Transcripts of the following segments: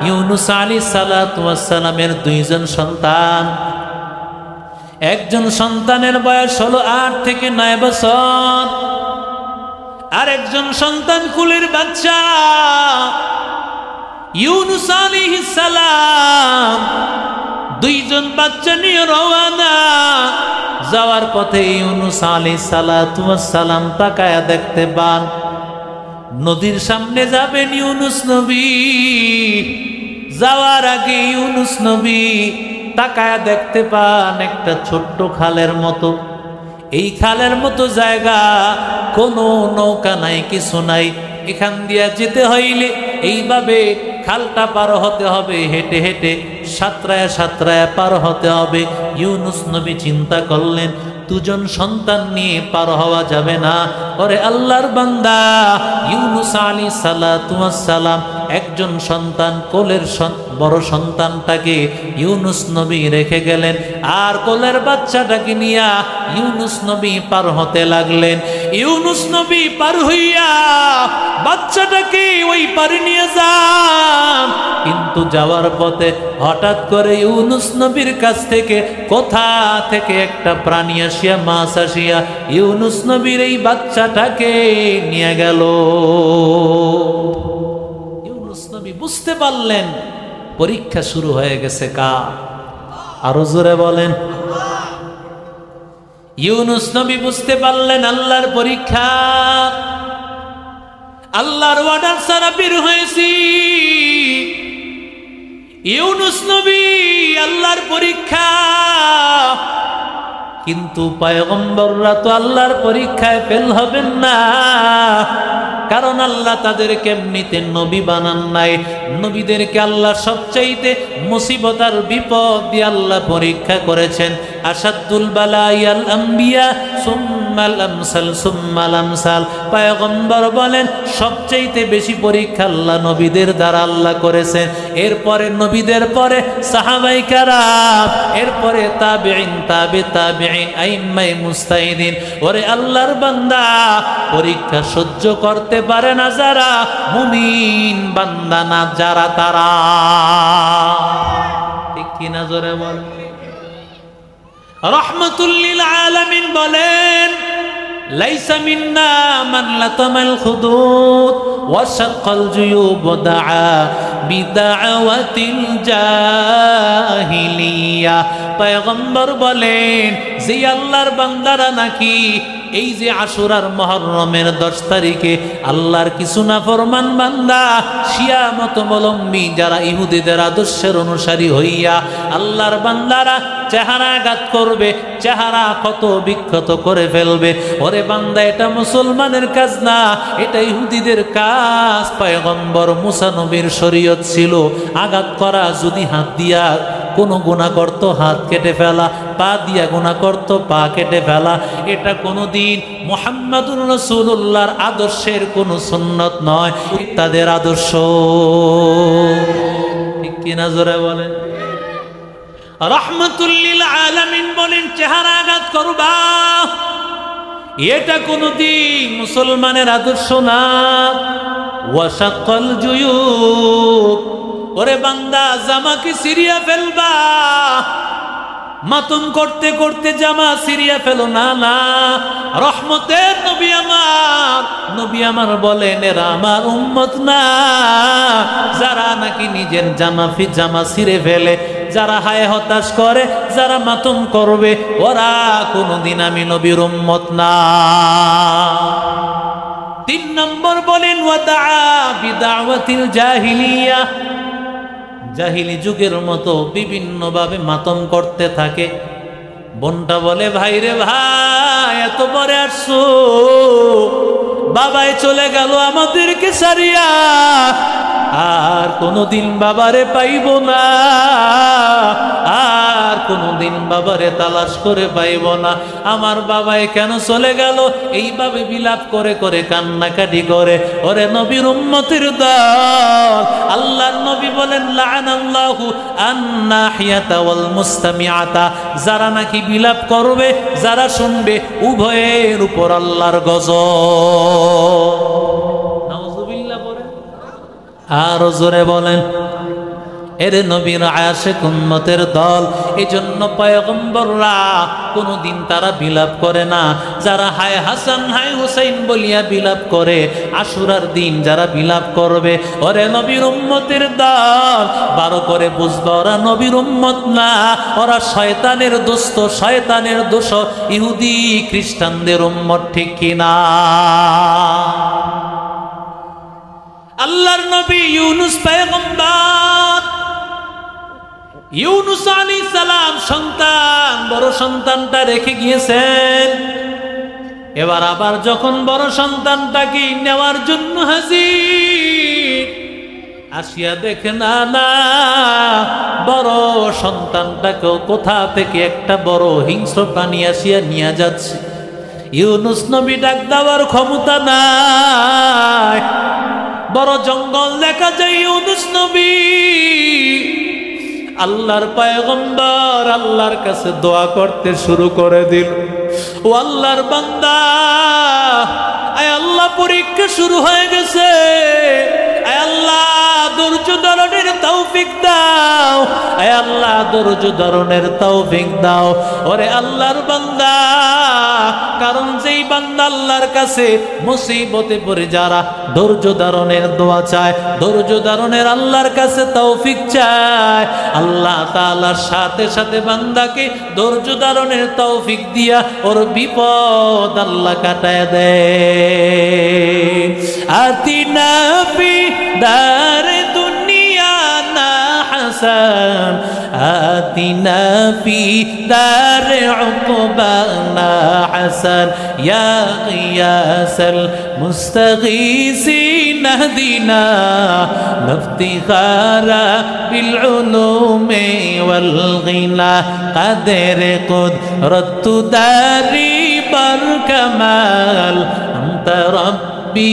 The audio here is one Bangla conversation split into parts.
ইউনুস আলাইহিস সালাতু ওয়াস সালামের দুইজন সন্তান। একজন সন্তানের বয়স হলো 8 থেকে 9 বছর, আর একজন সন্তান কুলের বাচ্চা। ইউনুস আলাইহিস সালাম দুইজন বাচ্চা নিয়ে রওনা। যাওয়ার পথে ইউনুস আলাইহিস সালাতু ওয়াস সালাম তাকায়া দেখতে পান নদীর সামনে যাবেন ইউনুস নবী। যাওয়ার আগে ইউনুস নবী তাকায়া দেখতে পান একটা ছোট্ট খালের মতো। এই খালের মতো জায়গা, কোনো নৌকা নাই, কিছু নাই। এখান দিয়া যেতে হইলে এইভাবে খালটা পার হতে হবে, হেঁটে হেঁটে সাঁতরায়া সাঁতরায়া পার হতে হবে। ইউনুস নবী চিন্তা করলেন দুজন সন্তান নিয়ে পার হওয়া যাবে না। ওরে আল্লাহর বান্দা, ইউনুস আলাইহিস সালাতু ওয়াস সালাম একজন সন্তান, কোলের বড় সন্তানটাকে ইউনুস নবী রেখে গেলেন, আর কোলের বাচ্চাটাকে নিয়ে ইউনুস নবী পার হতে লাগলেন। ইউনুস নবী পার হইয়া বাচ্চাটাকে ওই পারে নিয়ে যান, কিন্তু যাওয়ার পথে হঠাৎ করে ইউনুস নবীর কাছ থেকে কোথা থেকে একটা প্রাণী আসিয়া, মাছ আসিয়া ইউনুস নবীর এই বাচ্চাটাকে নিয়ে গেল। ইউনুস নবী বুঝতে পারলেন পরীক্ষা শুরু হয়ে গেছে। কার? আরো জোরে বলেন। ইউনুস নবী বুঝতে পারলেন আল্লাহর পরীক্ষা। আল্লাহর ওয়ার্ডার ছাড়া বের হয়েছি। ইউনুস নবী আল্লাহর পরীক্ষা, কিন্তু পয়গম্বররা তো আল্লাহর পরীক্ষায় ফেল হবেন না, কারণ আল্লাহ তাদেরকে এমনিতে নবী বানান নাই। নবীদেরকে আল্লাহ সবচাইতে মুসিবত আর বিপদ দিয়ে আল্লাহ পরীক্ষা করেছেন। আসাদুল বালাইয়াল আম্বিয়া সুম্মাল আমসাল সুম্মাল আমসাল। পয়গম্বর বলেন সবচাইতে বেশি পরীক্ষা আল্লাহ নবীদের দ্বারা আল্লাহ করেছেন। এরপরে নবীদের পরে সাহাবায়ে কেরাম, এরপরে তাবেঈন, তাবে তাবেঈন, আইম্মায়ে মুজতাহিদিন। ওরে আল্লাহর বান্দা, পরীক্ষা সহ্য করতে পারে না যারা, মুমিন বান্দা না যারা, তারা। ঠিক কি না? জোরে বল। রাহমাতুল লিল আলামিন বলেন লাইসা মিন্না মান লাতামাল খুদুদ ওয়া শাক্কাল জুয়ুব ওয়া দাআ বিদাওয়াতিল জাহিলিয়া। পয়গম্বর বলেন যে আল্লাহর বান্দারা নাকি এই যে আশুরার মুহররমের 10 তারিখে আল্লাহর কিছু নাফরমান বান্দা, শিয়া মতাবলম্বী যারা ইহুদিদের আদর্শের অনুসারী হইয়া আল্লাহর বান্দারা চেহারাঘাত করবে, চেহারা ক্ষত বিক্ষত করে ফেলবে। ওরে বান্দা, এটা মুসলমানের কাজ না, এটা ইহুদিদের কাজ। পয়গম্বর মুসা নবীর শরীয়ত ছিল আঘাত করা, যদি হাত দিয়া কোনো গুনাহ করত হাত কেটে ফেলা, পা দিয়া গুনাহ করত পা কেটে ফেলা। এটা কোনোদিন মুহাম্মাদুর রাসূলুল্লাহর আদর্শের কোনো সুন্নত নয়, তাদের আদর্শ। ঠিক কি না? জোরে বলেন। রাহমাতুল লিল আলামিন বলেন চেহারা আঘাত করবা, এটা কোনোদিন মুসলমানের আদর্শ না। ওয়াশাক্কাল জুয়ুব, ওরে বান্দা জামাকে সিরিয়া ফেলবা, মাতম করতে করতে জামা সিরিয়া ফেলো না। না, রহমতের নবী আমার বলেন এরা আমার উম্মত না, যারা নাকি নিজের জামা ছিঁড়ে ফেলে, যারা হায় হতাশ করে, যারা মাতম করবে, ওরা কোনদিন আমি নবীর উম্মত না। 3 নম্বর বলেন ওয়াদা বিদাওয়াতিল জাহিলিয়া, জাহিলি যুগের মতো বিভিন্ন ভাবে মাতম করতে থাকে। বোনটা বলে ভাই রে ভাই, এত পরে আসছো, বাবাই চলে গেল আমাদেরকে সারিয়া, আর কোনদিন বাবারে পাইব না, আর কোনদিন বাবারে তালাশ করে পাইব না। আমার বাবাই কেন চলে গেল? এইভাবে বিলাপ করে করে কান্নাকাটি করে। ওরে নবীর উম্মতের দল, আল্লাহর নবী বলেন লাআনাল্লাহু আন-নাহিয়াতা ওয়াল মুস্তামিআতা, যারা নাকি বিলাপ করবে, যারা শুনবে, উভয়ের উপর আল্লাহর গজব। নাউযুবিল্লাহ বলেন, আর জোরে বলেন। এরে নবীর আশিক উম্মতের দল, এজন্য পয়গম্বররা কোনোদিন তারা বিলাপ করে না। যারা হায় হাসান হায় হুসাইন বলিয়া বিলাপ করে, আশুরার দিন যারা বিলাপ করবে, ওরে নবীর উম্মতের দল, বারো করে বুঝবা ওরা নবীর উম্মত না, ওরা শয়তানের দোস্ত, শয়তানের দোষ, ইহুদি খ্রিস্টানদের উম্মত, ঠিক কিনা? আল্লাহর নবী ইউনুস পয়গম্বর, ইউনুস আলাইহিস সালাম সন্তান, বড় সন্তানটা রেখে গিয়েছেন। এবার আবার যখন বড় সন্তানটাকে নেওয়ার জন্য হাজির, আসিয়া দেখে না না, বড় সন্তানটাকেও কোথা থেকে একটা বড় হিংস্র প্রাণী আসিয়া নিয়ে যাচ্ছে। ইউনুস নবী ডাক দেওয়ার ক্ষমতা নাই, বড় জঙ্গল দেখা যায়। ইউনুস নবী আল্লাহর পয়গম্বর আল্লাহর কাছে দোয়া করতে শুরু করে দিল, ও আল্লাহর বান্দা, আয় আল্লাহ পরীক্ষা শুরু হয়ে গেছে, আয় আল্লাহ ধৈর্য ধারণের তৌফিক দাও, আয় আল্লাহ ধৈর্য ধারণের তৌফিক দাও। ওরে আল্লাহর বান্দা, কারণ যেই বান্দা আল্লাহর কাছে মুসিবতে পড়ে যারা ধৈর্য ধারণের দোয়া চায়, ধৈর্য ধারণের আল্লাহর কাছে তৌফিক চায়, আল্লাহ তাআলার সাথে সাথে বান্দাকে ধৈর্য ধারণের তৌফিক দিয়া ওর বিপদ আল্লাহ কাটায় দেয়। আতিনা ফি দারে দুনিয়া না হাসান, আতিনা ফি দারে উকবা না হাসান, ইয়া গিয়াসাল মুস্তাগীসিন আহদিনা ইফতিখারা বিল উলুমি ওয়াল গিনা, কাদের কুদরত দারি বার কামাল, আনতা রব্বি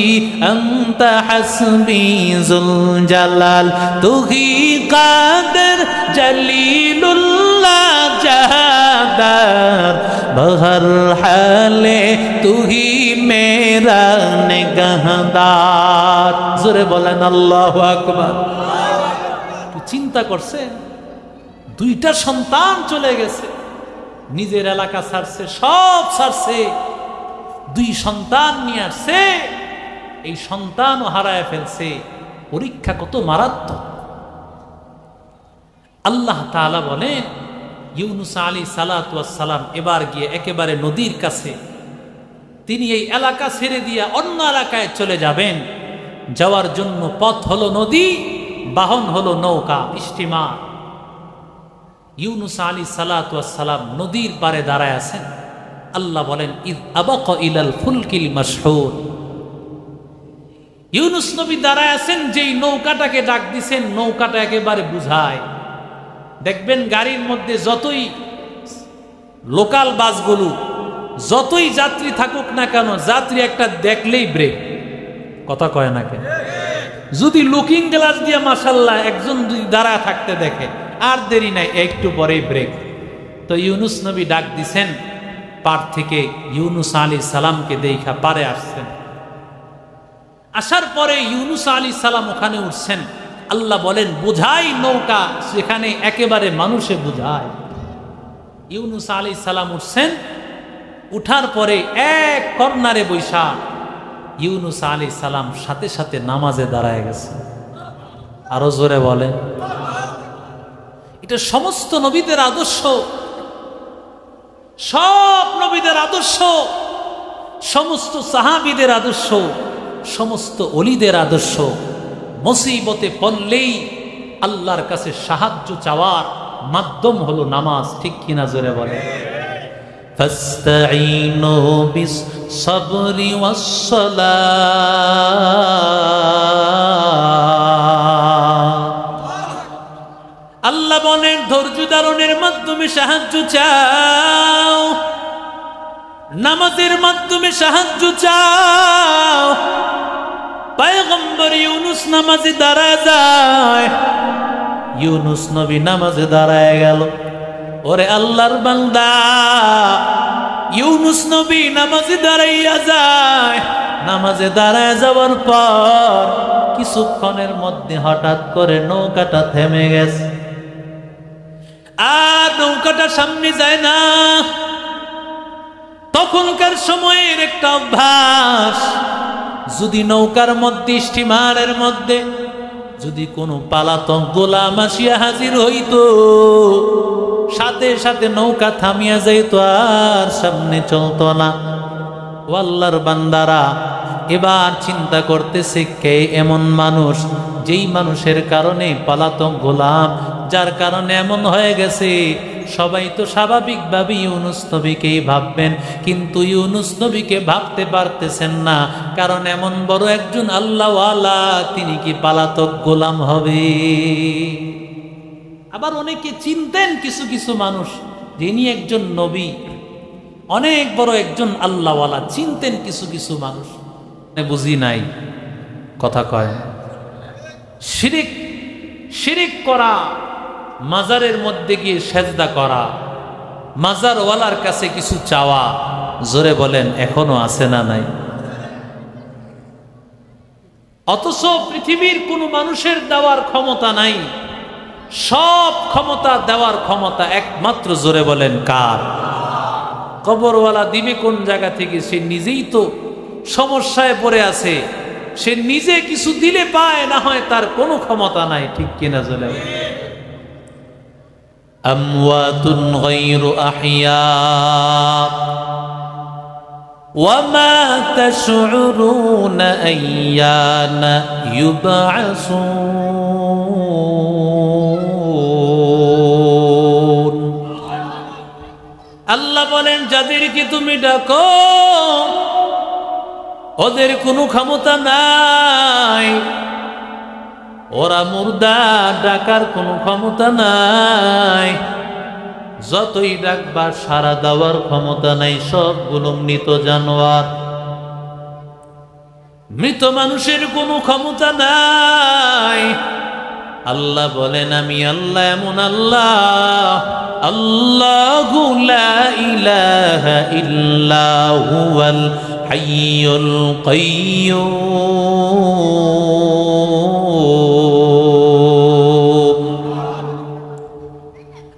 আনতা হাসবি যুল জালাল, তুহি কাদের জলিলুল্লাহ জাহাদার, বহর হালে তুহি মেরা নিগাহদার। জোরে বলেন আল্লাহু আকবার। চিন্তা করছে, দুইটা সন্তান চলে গেছে, নিজের এলাকা ছাড়ছে, সব ছাড়ছে, দুই সন্তান নিয়ে আসছে, এই সন্তানও হারায় ফেলছে। পরীক্ষা কত মারাত্মক। আল্লাহ তাআলা বলেন, ইউনুস আলাইহিস সালাতু ওয়াস সালাম এবার গিয়ে একেবারে নদীর কাছে, তিনি এই এলাকা ছেড়ে দিয়ে অন্য এলাকায় চলে যাবেন। যাওয়ার জন্য পথ হলো নদী, বাহন হলো নৌকা, স্টিমার। ইউনুস আলাইহিস সালাতু ওয়াস সালাম নদীর পারে দাঁড়ায় আছেন। আল্লাহ বলেন, ইয আবাকা ইলাল ফুলকিল মাশহুর, ইউনুস নবী দাঁড়ায় আছেন, যেই নৌকাটাকে ডাক দিছেন, নৌকাটা একেবারে বুঝায়। দেখবেন গাড়ির মধ্যে যতই লোকাল বাসগুলো, যতই যাত্রী থাকুক না কেন, যাত্রী একটা দেখলেই ব্রেক, কথা কয় না কেন? যদি লুকিং গ্লাস দিয়ে মাশাআল্লাহ একজন যদি দাঁড়ায় থাকতে দেখে, আর দেরি নাই, একটু পরেই ব্রেক। তো ইউনুস নবী ডাক দিছেন পার থেকে, ইউনুস আলাইহিস সালামকে দেখা পারে আসছেন। আসার পরে ইউনুস আলাইহিস সালাম ওখানে উঠছেন। আল্লাহ বলেন, বুঝাই নৌকা, সেখানে একেবারে মানুষে বুঝায়। ইউনুস আলাইহিস সালাম উঠছেন, উঠার পরে এক কর্নারে বৈশা ইউনুস আলাইহিস সালাম সাথে সাথে নামাজে দাঁড়ায় গেছে। আরো জোরে বলেন। এটা সমস্ত নবীদের আদর্শ, সব নবীদের আদর্শ, সমস্ত সাহাবীদের আদর্শ, সমস্ত ওলিদের আদর্শ। মুসিবতে পড়লেই আল্লাহর কাছে সাহায্য চাওয়ার মাধ্যম হলো নামাজ, ঠিক কিনা? জোরে বলে। ফাস্তাঈনু বিস সাবরি ওয়াস সালাত। আল্লাহ বলেন, ধৈর্য ধারণের মাধ্যমে সাহায্য চাও, নামাজের মাধ্যমে সাহায্য চাও। পয়গম্বর ইউনুস নামাজে দাঁড়ায় যায়, ইউনুস নবী নামাজে দাঁড়ায় গেল। ওরে আল্লাহর বান্দা, ইউনুস নবী নামাজে দাঁড়াইয়া যায়, নামাজে দাঁড়ায় যাওয়ার পর কিছুক্ষণের মধ্যে হঠাৎ করে নৌকাটা থেমে গেছে, আর নৌকাটা সামনে যায় না। তখনকার সময়ের একটা অভ্যাস, যদি নৌকার মধ্যে স্টিমারের মধ্যে যদি কোনো পালাতক গোলাম আসিয়া হাজির হইতো, সাথে সাথে নৌকা থামিয়া যাইত, আর সামনে চলতো না। ও আল্লাহর বান্দারা, এবার চিন্তা করতেছে কে এমন মানুষ, যেই মানুষের কারণে পালাতক গোলাম, যার কারণে এমন হয়ে গেছে। সবাই তো স্বাভাবিকভাবে ইউনুস নবীকেই ভাববেন, কিন্তু ইউনুস নবীকে ভাবতে পারতেছেন না, কারণ এমন বড় একজন আল্লাহওয়ালা, তিনি কি পালাতক গোলাম হবে? আবার অনেকে চিনতেন কিছু কিছু মানুষ, যিনি একজন নবী, অনেক বড় একজন আল্লাহওয়ালা, চিনতেন কিছু কিছু মানুষ। বুঝি নাই কথা কয়। শিরিক শিরিক করা, মাজারের মধ্যে গিয়ে সেজদা করা, মাজারওয়ালার কাছে কিছু চাওয়া, জোরে বলেন এখনো আছে না নাই? অথচ পৃথিবীর কোনো মানুষের দেওয়ার ক্ষমতা নাই, সব ক্ষমতা দেওয়ার ক্ষমতা একমাত্র, জোরে বলেন কার? কবরওয়ালা দিবে কোন জায়গা থেকে? সে নিজেই তো সমস্যায় পড়ে আছে, সে নিজে কিছু দিলে পায়, না হয় তার কোনো ক্ষমতা নাই, ঠিক কিনা? জোরে আমওয়াতুন গায়রু আহইয়া ওয়া মা তাশউরুনা আইয়ানা ইউবআসুন। আল্লাহ বলেন, যাদেরকে তুমি ডাকো ওদের কোনো ক্ষমতা নাই, ওরা মুর্দা, ডাকার কোনো ক্ষমতা নাই। যতই ডাকবা সারা দেওয়ার ক্ষমতা নাই, সবগুলো মৃত জানোয়ার, মৃত মানুষের কোনো ক্ষমতা নাই। আল্লাহ বলেন, আমি আল্লাহ এমন আল্লাহ, আল্লাহু লা ইলাহা ইল্লা হুয়াল হাইয়ুল কাইয়্যুম।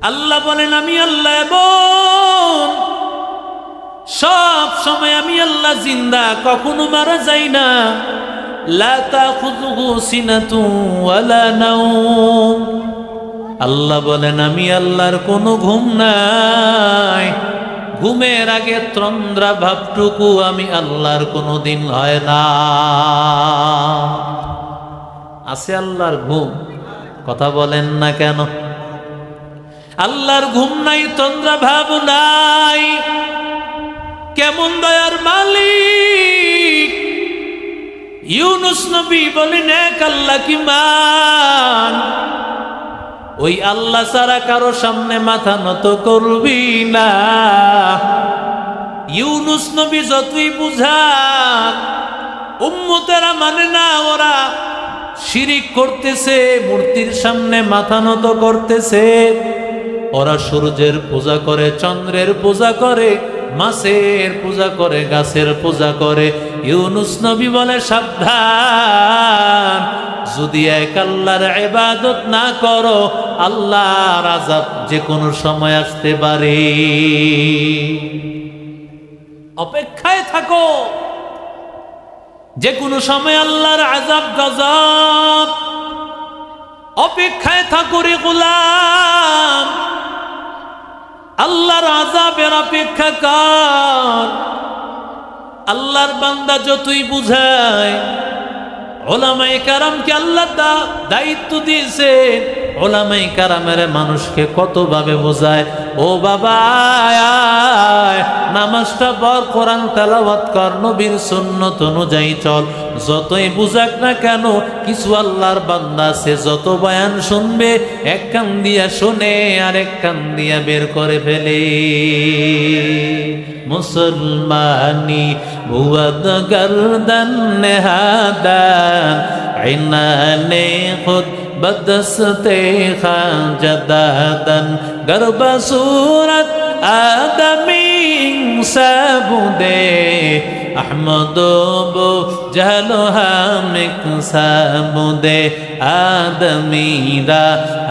আল্লাহ বলেন, আমি আল্লাহ এমন, সব সময় আমি আল্লাহ জিন্দা, কখনো মারা যাই না। লা তাখুযুহু সিনাতুন ওয়ালা নাওম। আল্লাহ বলেন, আমি আল্লাহর কোনো ঘুম নাই, ঘুমের আগে তন্দ্রা ভাবটুকু আমি আল্লাহর কোনো দিন হয় না। আছে আল্লাহর ঘুম? কথা বলেন না কেন? আল্লাহর ঘুম নাই, তন্দ্রা ভাব নাই। কেমন দয়ার মালিক! ইউনুস নবী বলেন, এক আল্লাহ কি মান, ওই আল্লাহ ছাড়া কারো সামনে মাথা নত করবি না। ইউনুস নবী যতই বুঝান, উম্মতেরা মানে না, ওরা শিরিক করতেছে, মূর্তির সামনে মাথা নত করতেছে, ওরা সূর্যের পূজা করে, চন্দ্রের পূজা করে, মাছের পূজা করে, গাছের পূজা করে। ইউনুস নবী বলে, সাবধান, যদি এক আল্লাহর ইবাদত না করো, আল্লাহর আযাব যে কোনো সময় আসতে পারে। অপেক্ষায় থাকো, যে কোনো সময় আল্লাহর আযাব গজব। অপেক্ষায় থাকো রে গোলাম, আল্লাহর আযাবের অপেক্ষা কর। আল্লাহর বান্দা যতই বুঝায়, উলামায়ে কেরামকে আল্লাহ দায়িত্ব দিয়েছে, উলামায়ে কেরামের মানুষকে কতভাবে বোঝায়। ও বাবা, নামাজটা পড়, কোরআন তেলাওয়াত কর, নবীর সুন্নত অনুযায়ী চল। যতই বুঝাক না কেন, কিছু আল্লাহর বান্দা আছে, যত বয়ান শুনবে এক কান দিয়া শুনে আর এক কান দিয়া বের করে ফেলে। মুসলমানি বুয়াদ গর্দন নেহাদান, ইনানে খুদ বদস্তে খাজদাদন, গর্ব সুরত আদমি সবুদে احمد بو جہل ہم سبدے آدمی را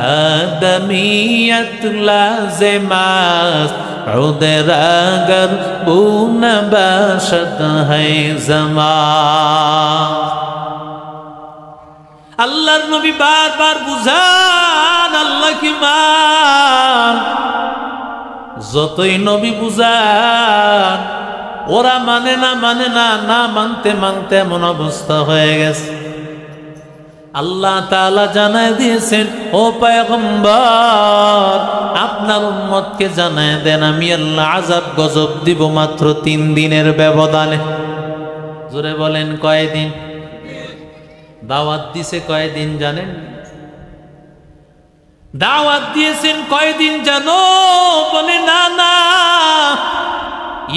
آدمیت لازم است عذر اگر بو نباشد ہے زمان আল্লাহর নবী বারবার বুঝান আল্লাহ কি মান যতই নবী বুঝান ওরা মানে না না মানতে মানতে এমন অবস্থা হয়ে গেছে আল্লাহ তাআলা জানায় দিয়েছেন ও পয়গম্বর আপনার উম্মতকে জানায় দেন আমি আল্লাহ আযাব গজব দিব মাত্র 3 দিনের ব্যবধানে জোরে বলেন কয়দিন দাওয়াত দিছে কয়দিন জানেন দাওয়াত দিয়েছেন কয়দিন জানো বলে না না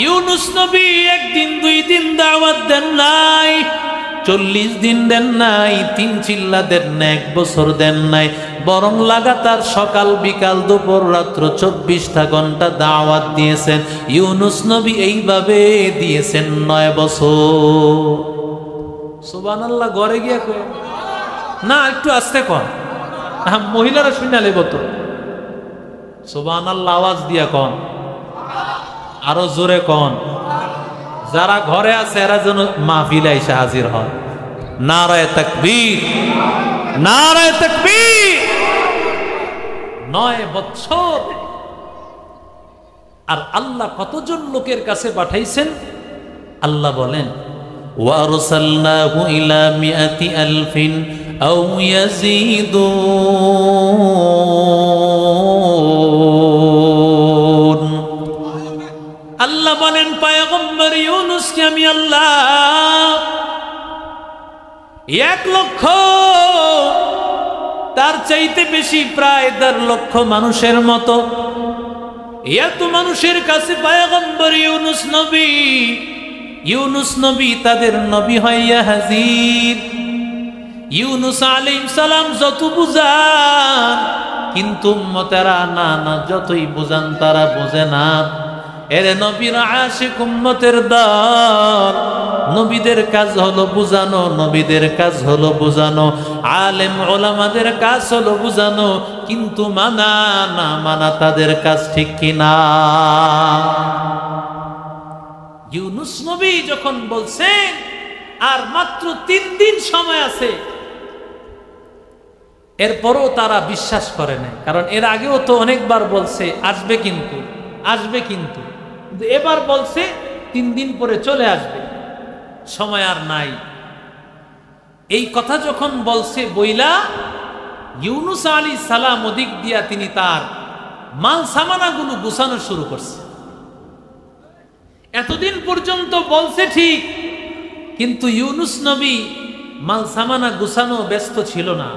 ইউনুস নবী একদিন 2 দিন দাওয়াত দেন নাই 40 দিন দেন নাই 3 চিল্লা দেন না 1 বছর দেন নাই বরং লাগাতার সকাল বিকাল দুপুর রাত্র 24টা ঘন্টা দাওয়াত দিয়েছেন ইউনুস নবী এইভাবে দিয়েছেন 9 বছর সুবহানাল্লাহ ঘরে গিয়া কয় না একটু আস্তে কন মহিলারা শুনে নেব তো সুবহানাল্লাহ আওয়াজ দিয়া কন আরো জোরে কন যারা ঘরে আছে এরা যেন মাহফিলে এসে হাজির হয় নারায়ে তাকবীর নারায়ে তাকবীর 9 বছর আর আল্লাহ কতজন লোকের কাছে পাঠাইছেন আল্লাহ বলেন وَأَرْسَلْنَاهُ إِلَى 100,000 أَوْ يَزِيدُونَ আল্লাহ বলেন পয়গম্বর ইউনুসকে আমি আল্লাহ 1 লক্ষ তার চাইতে বেশি প্রায় 1.5 লক্ষ মানুষের মতো এত মানুষের কাছে পয়গম্বর ইউনুস নবী তাদের নবী হইয়া হাজির ইউনুস আলাইহিস সালাম যত বুঝান কিন্তু উম্মতেরা না যতই বুঝান তারা বোঝে না এরে নবীর আশিক উম্মতের দল নবীদের কাজ হলো বুঝানো নবীদের কাজ হলো বুঝানো আলেম ওলামাদের কাজ হলো বুঝানো কিন্তু মানা তাদের কাজ ঠিক কিনা ইউনুস নবী যখন বলছেন আর মাত্র 3 দিন সময় আছে এরপরও তারা বিশ্বাস করে না কারণ এর আগেও তো অনেকবার বলছে আসবে কিন্তু এবার বলছে 3 দিন পরে চলে আসবে সময় আর নাই এই কথা যখন বলছে বইলা ইউনুস আলাইহিস সালাম ওদিক দিয়া তিনি তার মাল সামানাগুলো গুছানো শুরু করছে এতদিন পর্যন্ত বলছে ঠিক কিন্তু ইউনুস নবী মাল সামানা গুছানো ব্যস্ত ছিল না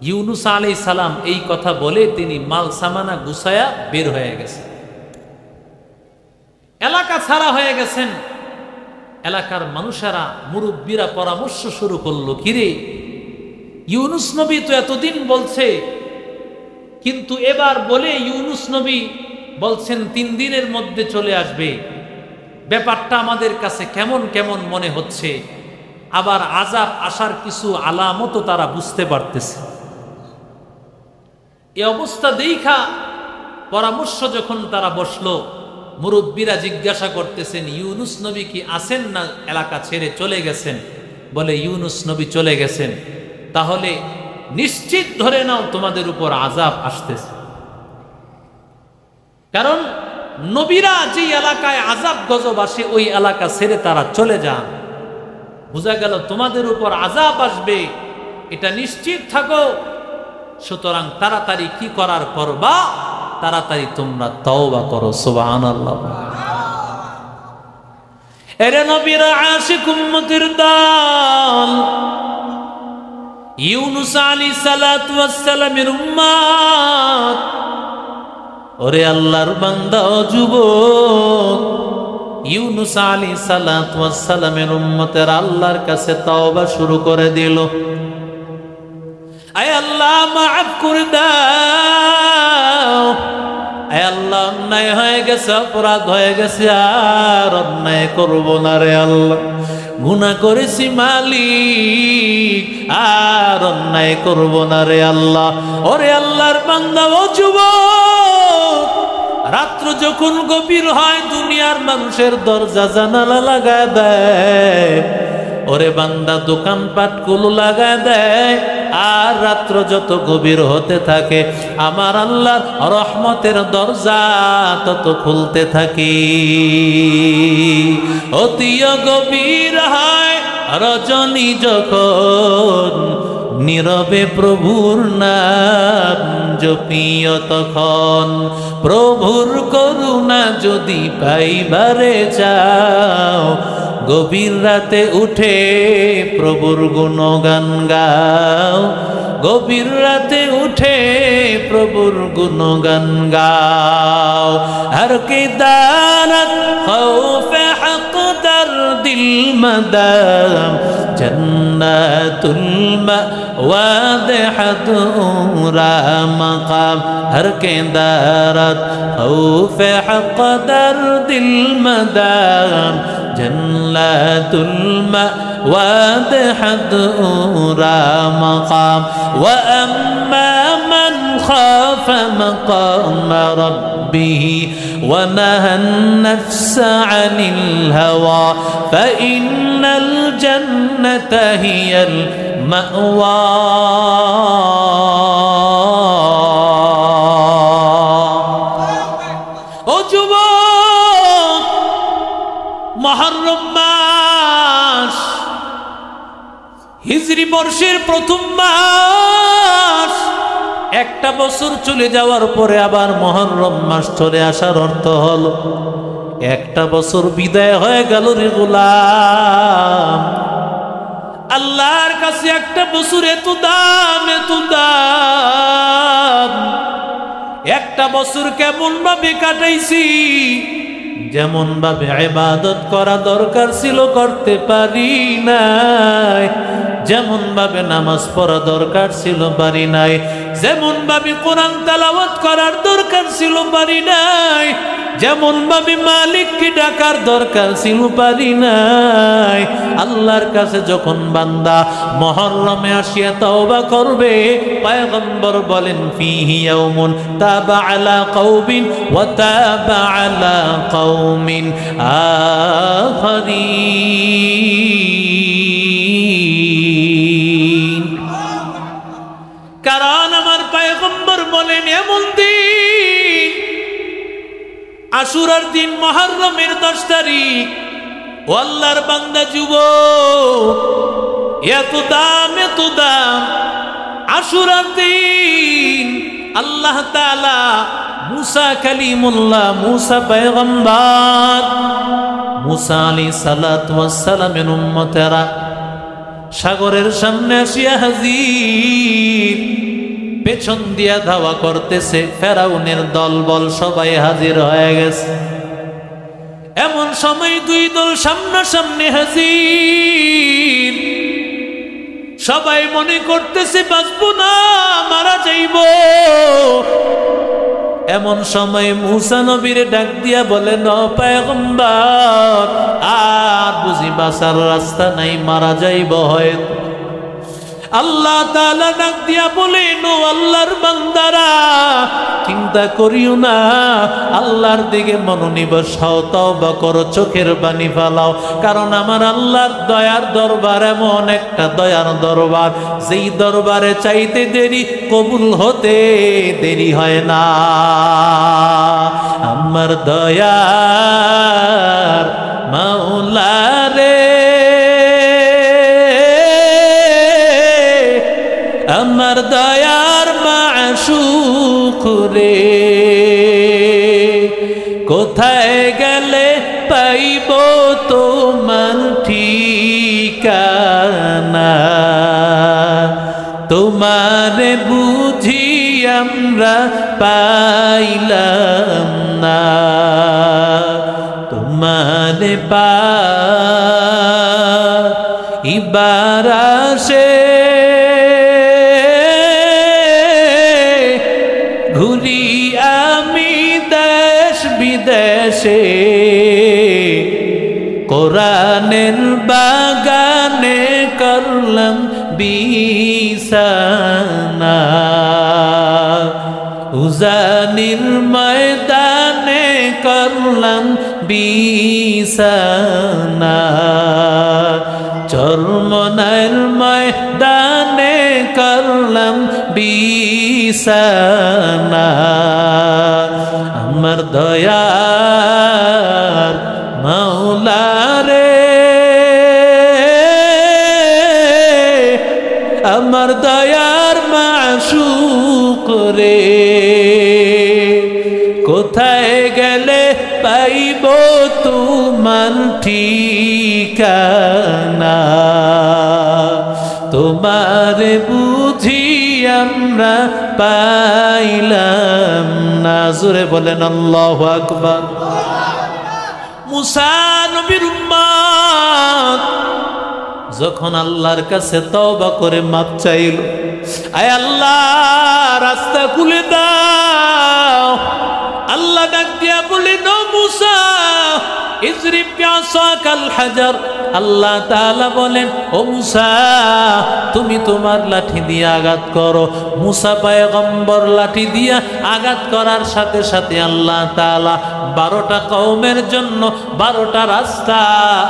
ইউনুস আলাইহিস সালাম এই কথা বলে তিনি মাল সামানা গুছায়া বের হয়ে গেছেন এলাকা ছাড়া হয়ে গেছেন এলাকার মানুষেরা মুরব্বীরা পরামর্শ শুরু করলো কিরে ইউনুস নবী তো এতদিন বলছে কিন্তু এবার বলে ইউনুস নবী বলছেন 3 দিনের মধ্যে চলে আসবে ব্যাপারটা আমাদের কাছে কেমন কেমন মনে হচ্ছে আবার আযাব আসার কিছু আলামতও তারা বুঝতে পারতেছে এই অবস্থা দেখা পরামর্শ যখন তারা বসলো মুরব্বীরা জিজ্ঞাসা করতেছেন ইউনুস নবী কি আছেন না এলাকা ছেড়ে চলে গেছেন বলে ইউনুস নবী চলে গেছেন তাহলে নিশ্চিত ধরে নাও তোমাদের উপর আযাব আসতেছে কারণ নবীরা যে এলাকায় আযাব গজব আসে ওই এলাকা ছেড়ে তারা চলে যান বুঝা গেল তোমাদের উপর আযাব আসবে এটা নিশ্চিত থাকো সুতরাং তাড়াতাড়ি কি করার করবা তাড়াতাড়ি তোমরা তওবা করো সুবহানাল্লাহ এরে নবীর আশিক উম্মতের দল ইউনুস আলাইহিস সালাতু ওয়াস সালামের উম্মত ওরে আল্লাহর বান্দা ও যুবক ইউনুস আলাইহিস সালাতু ওয়াস সালামের উম্মতের আল্লাহর কাছে তওবা শুরু করে দিল আয় আল্লাহ মাফ করে দাও আয় আল্লাহ অন্যায় হয়ে গেছে, অপরাধ হয়ে গেছে, আর অন্যায় করব না রে আল্লাহ। গুনাহ করেছি মালিক, আর অন্যায় করব না রে আল্লাহ। ওরে আল্লাহর বান্দা, ও যুবক, রাত্র যখন গভীর হয় দুনিয়ার মানুষের দরজা জানালা লাগায় দেয়। ওরে বান্দা, দোকানপাট গুলো লাগায় দেয়, আর রাত্র যত গভীর হতে থাকে আমার আল্লাহর রহমতের দরজা তত খুলতে থাকে। অতি গভীর হয় রজনী যখন, নীরবে প্রভুর নাম জপিও তখন। প্রভুর করুণা যদি পাইবারে চাও, গভীর রাতে উঠে প্রভুর গুণগান গাও। গভীর রাতে উঠে প্রভুর গুণগান গাও। হর কি দানত খৌফে হক দরদিল মদাম, জন্নাতুল মাওয়াদ হাদুরা মাকাম। হর কে দারত খৌফে হক দরদিল মদাম, জন্নাতুল মাওয়াদ হাদুরা মাকাম। ওয়া আম্মা মান খাফা মাকাম রাব্বিহি ওয়া নাহান নাফসা আনিল হাওয়া, ফাইন্নাল জান্নাতা হিয়াল মাওয়া। ও যুবক, মুহররম মাস হিজরি বর্ষের প্রথম মাস। একটা বছর চলে যাওয়ার পরে আবার মুহররম মাস চলে আসার অর্থ হলো একটা বছর বিদায় হয়ে গেল রে গোলাম। আল্লাহর কাছে একটা বছর এত দাম, এত দাম। একটা বছর কেমন ভাবে কাটাইছি, যেমন ভাবে ইবাদত করা দরকার ছিল করতে পারি নাই, যেমন ভাবে নামাজ পড়া দরকার ছিল পারি নাই, যেমন ভাবে কোরআন তেলাওয়াত করার দরকার ছিল পারি নাই, যেমন ভাবে মালিককে ডাকার দরকার ছিল পারি নাই। আল্লাহর কাছে যখন বান্দা মুহররমে আসিয়া তওবা করবে, পয়গম্বর বলেন ফিহি ইয়াউমুন তাবা আলা কওমিন ওয়া তাবা আলা কওমিন আখারিন। কারণ আমার পয়গম্বর বলেন এমন দিন, আশুরার দিন, মুহররমের 10 তারিখ। ও আল্লাহর বান্দা যুবক, এত দাম, এত দাম। আশুরার দিন আল্লাহ তাআলা মুসা কালিমুল্লাহ, মুসা পয়গম্বর, মুসা আলাইহিস সালাতু ওয়াস সালামের উম্মতেরা সাগরের সামনে আসিয়া হাজির। পেছন দিয়া ধাওয়া করতেছে, ফেরাউনের দলবল সবাই হাজির হয়ে গেছে। এমন সময় 2 দল সামনাসামনি হাজির। সবাই মনে করতেছে বাঁচবো না, মারা যাইব। এমন সময় মুসা নবীরে ডাক দিয়া বলেন, ও পয়গম্বর, আর বুঝি বাঁচার রাস্তা নাই, মারা যাইব হয়তো। আল্লাহ তাআলা ডাক দিয়া বলেন, ও আল্লাহর বান্দারা, চিন্তা করিও না, আল্লাহর দিকে মনোনিবেশ হও, তওবা করো, চোখের পানি ফেলাও। কারণ আমার আল্লাহর দয়ার দরবার এমন একটা দয়ার দরবার, যেই দরবারে চাইতে দেরি, কবুল হতে দেরি হয় না। আমার দয়ার মাওলা রে, আমার দয়ার মাশউক রে, কোথায় গেলে পাইব তোমার ঠিকানা? তোমারে বুঝি আমরা পাইলাম না, তোমারে পাইবার আশে ঘুরি আমি দেশ দেশে কোরআনের বাগানে করলাম বিছানা উজানির ময়দানে করলাম বিছানা চরমনার ময়দানে করলাম বিছানা আমার দয়ার মাওলা রে আমার দয়ার মাশূক রে কোথায় গেলে পাইব তোমার ঠিকানা তোমার বুঝি আমরা পাইলাম না জোরে বলেন আল্লাহু আকবার মুসা নবীর উম্মত যখন আল্লাহর কাছে তওবা করে মাপ চাইল আয় আল্লাহ রাস্তা খুলে দাও আল্লাহ ডাক দিয়া বলেন ও মুসা ইজরিব বিআসাকাল হাজার আল্লাহ তাআলা বলেন ও মুসা তুমি তোমার লাঠি দিয়ে আঘাত করো মুসা পয়গম্বর লাঠি দিয়ে আঘাত করার সাথে সাথে আল্লাহ তাআলা 12টা কওমের জন্য 12টা রাস্তা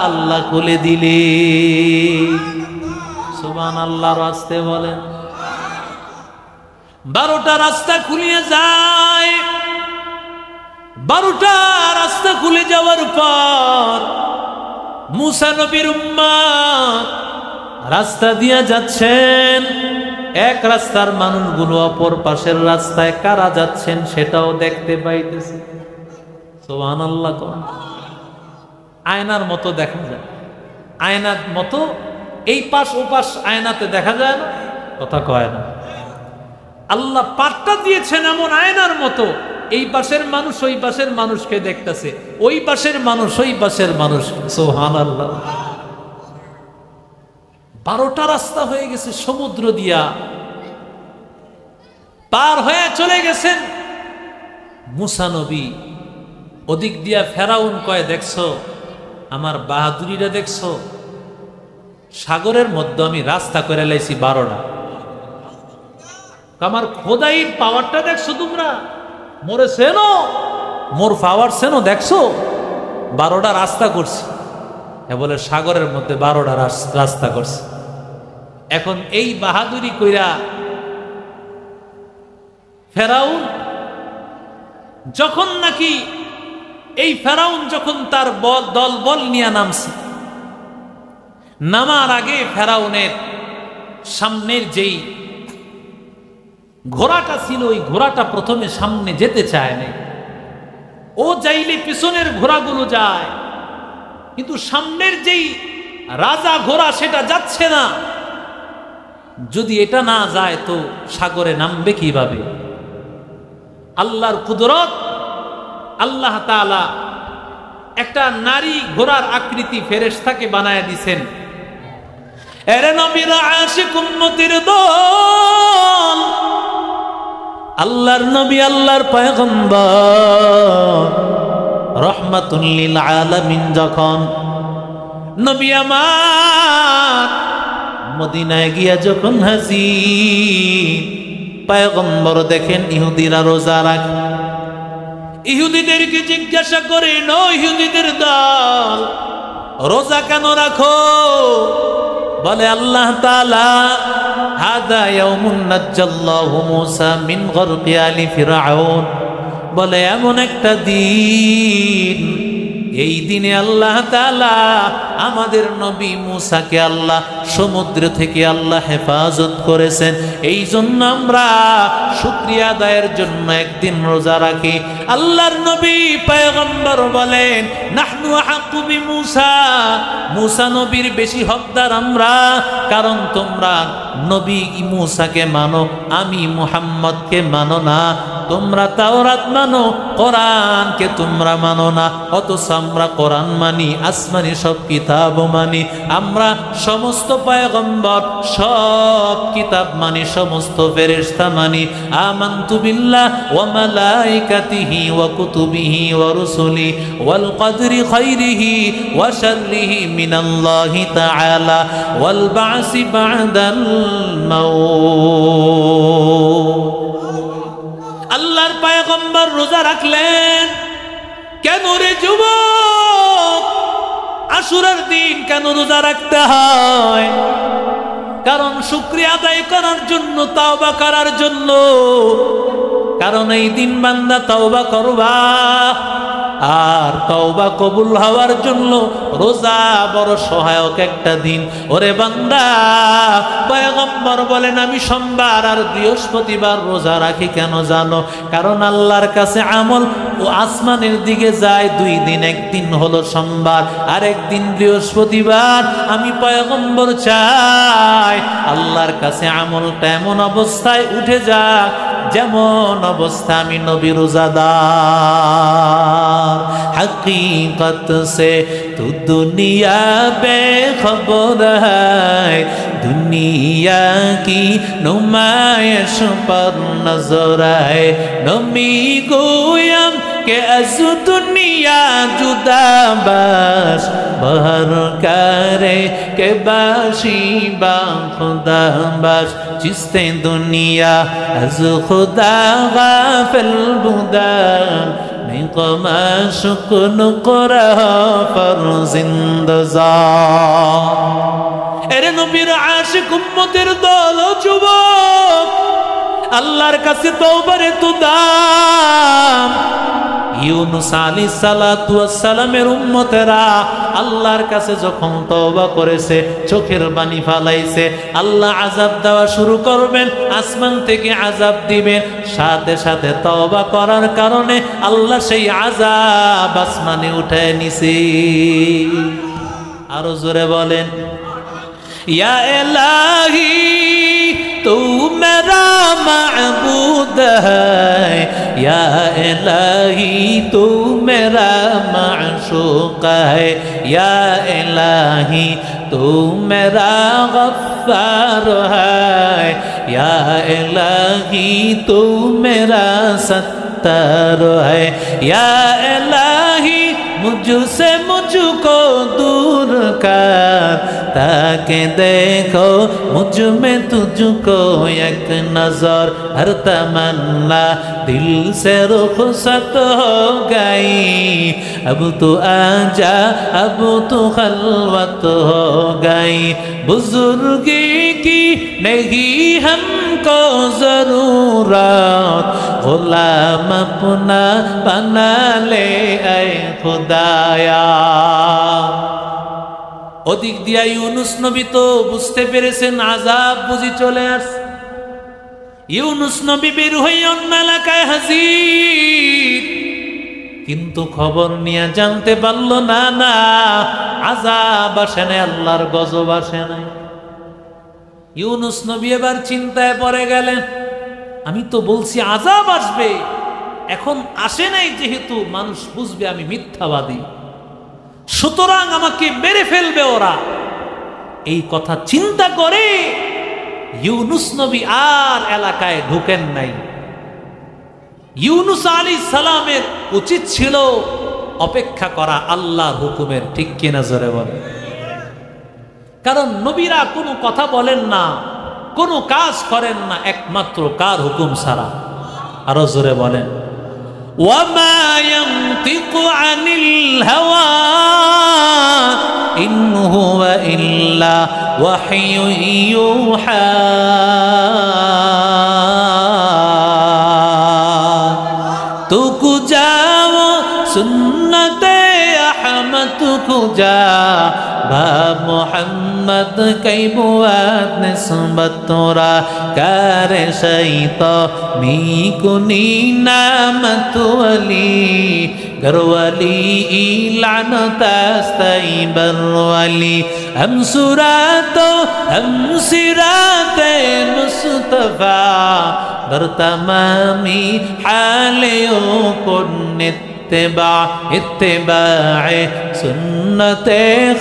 আল্লাহ খুলে দিলেন সুবহানাল্লাহ রাস্তে বলেন 12টা রাস্তা খুলে যায় 12টা রাস্তা খুলে যাওয়ার পর মুসা নবীর উম্মত রাস্তা দিয়ে যাচ্ছেন এক রাস্তার মানুষগুলো অপর পাশের রাস্তায় কারা যাচ্ছেন সেটাও দেখতে পাইতেছে সুবহানাল্লাহ আয়নার মতো দেখা যায় আয়নার মতো এই পাশ ও পাশ আয়নাতে দেখা যায় না কথা কয় না আল্লাহ পাটটা দিয়েছেন এমন আয়নার মতো এই পাশের মানুষ ওই পাশের মানুষকে দেখতেছে ওই পাশের মানুষ ওই পাশের মানুষ সুবহানাল্লাহ 12টা রাস্তা হয়ে গেছে সমুদ্র দিয়া পার হয়ে চলে গেছেন মুসা নবী ওদিক দিয়া ফেরাউন কয় দেখছো আমার বাহাদুরিটা দেখছো সাগরের মধ্যে আমি রাস্তা করে লাইছি 12টা আমার খোদাইর পাওয়ারটা দেখছো তোমরা মোরে সেনো মোর পাওয়ার সেনো দেখছো 12টা রাস্তা করছি বলে সাগরের মধ্যে 12টা রাস্তা করছে এখন এই বাহাদুরি কইরা ফেরাউন যখন নাকি এই ফেরাউন যখন তার দল বল নিয়ে নামছে নামার আগে ফেরাউনের সামনের যেই ঘোড়াটা ছিল ওই ঘোড়াটা প্রথমে সামনে যেতে চায় না ও যাইলে পিছনের ঘোড়াগুলো যায় কিন্তু সামনের যেই রাজা ঘোড়া সেটা যাচ্ছে না যদি এটা না যায় তো সাগরে নামবে কিভাবে আল্লাহর কুদরত আল্লাহ তাআলা একটা নারী ঘোড়ার আকৃতি ফেরেশতাকে বানায় দিয়েছেন এরে নবীর আশিক উম্মতের দল আল্লাহর নবী আল্লাহর পয়গম্বর রহমাতুল লিল আলামিন যখন নবী আমার মদিনায় গিয়া যখন হাজির পয়গম্বর দেখেন ইহুদিরা রোজা রাখে ইহুদিদেরকে জিজ্ঞাসা করেন ও ইহুদিদের দল রোজা কেন রাখো বলে আল্লাহ তাআলা হাদা ইয়াউমুন নাজ্জাল্লাহু মূসা মিন গরকি আলি ফিরআউন বলে এমন একটা দিন এই দিনে আল্লাহ তাআলা আমাদের নবী মূসাকে আল্লাহ সমুদ্র থেকে আল্লাহ হেফাজত করেছেন এই জন্য আমরা শুকরিয়া আদায়ের জন্য একদিন রোজা রাখি আল্লাহর নবী পয়গম্বর বলেন নাহনু আহাক্কু বিমূসা মূসা নবীর বেশি হকদার আমরা কারণ তোমরা নবী মূসাকে মানো আমি মুহাম্মদকে মানো না তোমরা তাওরাত মানো, কোরআনকে তোমরা মানো না, অথচ আমরা কোরআন মানি, আসমানি সব কিতাব মানি। আমরা সমস্ত পয়গম্বর, সব কিতাব মানি, সমস্ত ফেরেশতা মানি। আমানতু বিল্লাহ ওয়া মালাইকাতিহি ওয়া কুতুবিহি ওয়া রুসুলি ওয়াল কদরি খাইরিহি ওয়া শাররিহি মিনাল্লাহি তাআলা ওয়াল বা'সি বা'দাল মাউত। আল্লাহর পয়গম্বর রোজা রাখলেন কেন রে যুবক? আশুরার দিন কেন রোজা রাখতে হয়? কারণ শুকরিয়া আদায় করার জন্য, তাওবা করার জন্য। কারণ এই দিন বান্দা তাওবা করবা, আর তওবা কবুল হওয়ার জন্য রোজা বড় সহায়ক একটা দিন। ওরে বান্দা, পয়গম্বর বলেন আমি সোমবার আর বৃহস্পতিবার রোজা রাখি কেন জানো? কারণ আল্লাহর কাছে আমল ও আসমানের দিকে যায় 2 দিন, একদিন হলো সোমবার আর একদিন বৃহস্পতিবার। আমি পয়গম্বর চাই আল্লাহর কাছে আমলটা এমন অবস্থায় উঠে যাক যেমন অবস্থা আমি নবী রোজাদার। हकीकत से तू दुनिया बेखबर है, दुनिया की नुमाइश पर नजर है। नमी गोयम के अज दुनिया जुदा बाश, बहर करे के बाशी बा खुदा बाश। जिसते दुनिया अज खुदा गाफिल बुदा, निकमा शुक्न कुरा पर जिंदजा। এরে নবীর আশিক উম্মতের দল ও যুবক, আল্লাহর কাছে তওবার এত দাম। ইউনুস আলাইহিস সালাতু ওয়াস সালামের উম্মতেরা আল্লাহর কাছে যখন তওবা করেছে, চোখের পানি ফালাইছে, আল্লাহ আযাব দেওয়া শুরু করবেন, আসমান থেকে আযাব দিবেন। সাথে সাথে তওবা করার কারণে আল্লাহ সেই আযাব আসমানে উঠায় নিছে। আরো জোরে বলেন, या इलाही तू मेरा माबूद है, या इलाही तू मेरा माशूक है, या इलाही तू मेरा गफ्फार है, या इलाही तू मेरा सत्तार है, या इलाही मुझसे मुझको दूर कर, ताकि देखो मुझ में तुझको एक नजर। हर तमन्ना दिल से रुखसत हो गई, अब तू आजा अब तू खलवत हो गई। बुजुर्गी की नहीं हमको जरूरत, गुलाम अपना बना ले ऐ खुदाया। ওদিক দিয়া ইউনুস নবী তো বুঝতে পেরেছেন আযাব বুঝি চলে আসছে। ইউনুস নবী বের হয়ে অন্য এলাকায় হাজির, কিন্তু খবর নিয়ে জানতে পারল না, না আযাব আসে নাই, আল্লাহর গজব আসে নাই। ইউনুস নবী এবার চিন্তায় পড়ে গেলেন, আমি তো বলছি আযাব আসবে, এখন আসে নাই যেহেতু মানুষ বুঝবে আমি মিথ্যাবাদী, সুতরাং আমাকে মেরে ফেলবে ওরা। এই কথা চিন্তা করে ইউনুস নবী আর এলাকায় ঢুকেন নাই। ইউনুস আলাইহিস সালামের উচিত ছিল অপেক্ষা করা আল্লাহর হুকুমের, ঠিক কিনা জোরে বলেন? কারণ নবীরা কোনো কথা বলেন না, কোনো কাজ করেন না একমাত্র কার হুকুম ছাড়া। আরো জোরে বলেন, وما ينطق عن الهوى إن هو إلا وحي يوحى تو جاو سنت احمد کو جا با محمد کئی بوات نسبت تورا کار شیطا می کنی نامت ولی گرولی لعنت استئی برولی ہم سرات مصطفیٰ در تمامی حالیوں کن اتباع سنت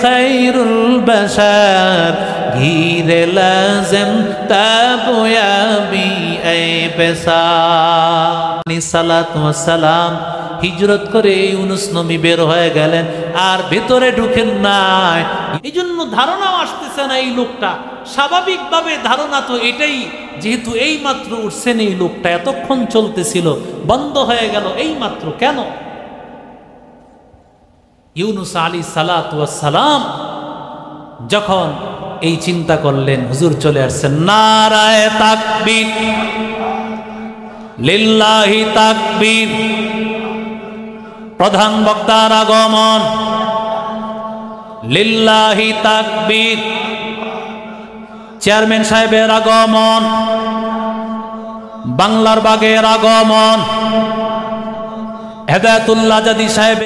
خیر البشر گیر لازم تابیابی اے بسار সালাতু ওয়াস সালাম হিজরত করে ইউনুস নবী বের হয়ে গেলেন আর ভেতরে ঢুকেন নাই। এই জন্য ধারণাও আসতেছে না এই লোকটা, স্বাভাবিকভাবে ধারণা তো এটাই, যেহেতু এই মাত্র উঠছেন এই লোকটা, এতক্ষণ চলতেছিল বন্ধ হয়ে গেল এই মাত্র কেন? ইউনুস আলাইহিস সালাতু ওয়াস সালাম যখন এই চিন্তা করলেন, হুজুর চলে আসছেন, নারায়ে তাকবীর, লিল্লাহি তাকবীর, প্রধান বক্তার আগমন, লিল্লাহি তাকবীর, চেয়ারম্যান সাহেবের আগমন, বাংলার বাগের আগমন, হেদায়েতুল্লাহ জাদি সাহেব